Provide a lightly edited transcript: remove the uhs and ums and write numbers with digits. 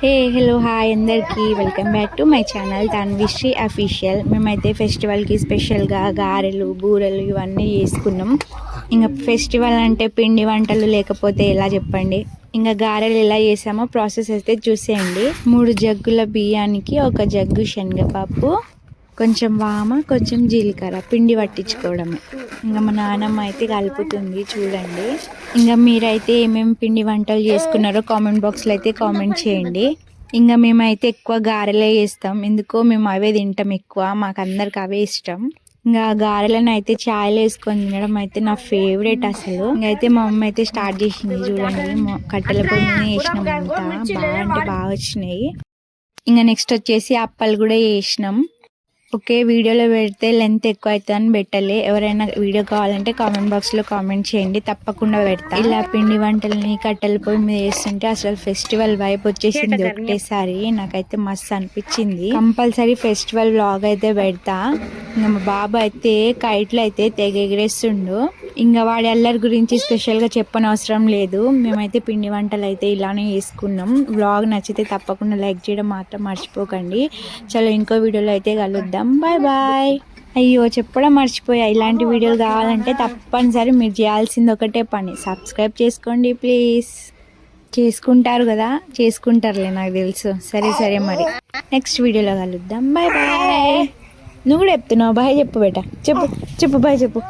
Hello hi అందరికీ welcome back to my channel Tanvishri official. మేమైతే ఫెస్టివల్కి స్పెషల్గా గారెలు బూరెలు ఇవన్నీ చేసుకున్నాం. ఇంకా ఫెస్టివల్ అంటే పిండి వంటలు లేకపోతే ఎలా చెప్పండి. ఇంకా గారెలు ఎలా చేసామో ప్రాసెస్ అయితే చూసేయండి. 3 జగ్గుల బియ్యానికి 1 జగ్గు శనగపప్పు, కొంచెం వామ, కొంచెం జీలకర్ర పిండి పట్టించుకోవడమే. ఇంకా మా నాన్నమ్మ అయితే కలుపుతుంది చూడండి. ఇంకా మీరైతే ఏమేమి పిండి వంటలు చేసుకున్నారో కామెంట్ బాక్స్లో అయితే కామెంట్ చేయండి. ఇంకా మేమైతే ఎక్కువ గారెలే చేస్తాం, ఎందుకో మేము అవే తింటాం ఎక్కువ, మాకు అందరికి అవే ఇష్టం. ఇంకా గారెలను అయితే ఛాయలు వేసుకొని తినడం అయితే నా ఫేవరెట్ అసలు. ఇంకైతే మా అమ్మ అయితే స్టార్ట్ చేసింది చూడండి. కట్టెల పొయ్యి మీద వేసినాం, అంతా బాగా అంటే బాగా వచ్చినాయి. ఇంకా నెక్స్ట్ వచ్చేసి అప్పలు కూడా వేసినాం. ఓకే, వీడియోలో పెడితే లెంత్ ఎక్కువ అవుతుందని పెట్టలే. ఎవరైనా వీడియో కావాలంటే కామెంట్ బాక్స్లో కామెంట్ చేయండి, తప్పకుండా పెడతా. ఇలా పిండి వంటలని కట్టెల పొయ్యి మీద వేస్తుంటే అసలు ఫెస్టివల్ వైబ్ వచ్చేసింది ఒకటేసారి. నాకైతే మస్తు అనిపించింది. కంపల్సరీ ఫెస్టివల్ వ్లాగ్ అయితే పెడతా. ఇంకా మా బాబు అయితే కైట్లు అయితే తెగ ఎగిరేస్తుండు. ఇంకా వాడి అల్లరి గురించి స్పెషల్గా చెప్పనవసరం లేదు. మేమైతే పిండి వంటలు అయితే ఇలానే చేసుకున్నాం. వ్లాగ్ నచ్చితే తప్పకుండా లైక్ చేయడం మాత్రం మర్చిపోకండి. చలో ఇంకో వీడియోలో అయితే కలుద్దాం. Bye bye. అయ్యో చెప్పడం మర్చిపోయా, ఇలాంటి వీడియోలు కావాలంటే తప్పనిసరి మీరు చేయాల్సింది ఒకటే పని, సబ్స్క్రైబ్ చేసుకోండి ప్లీజ్. చేసుకుంటారు కదా, చేసుకుంటారులే నాకు తెలుసు. సరే మరి నెక్స్ట్ వీడియోలో కలుద్దాం. Bye bye. నువ్వు కూడా చెప్తున్నావు బాయ్ చెప్పు బేటా, చెప్పు బాయ్ చెప్పు.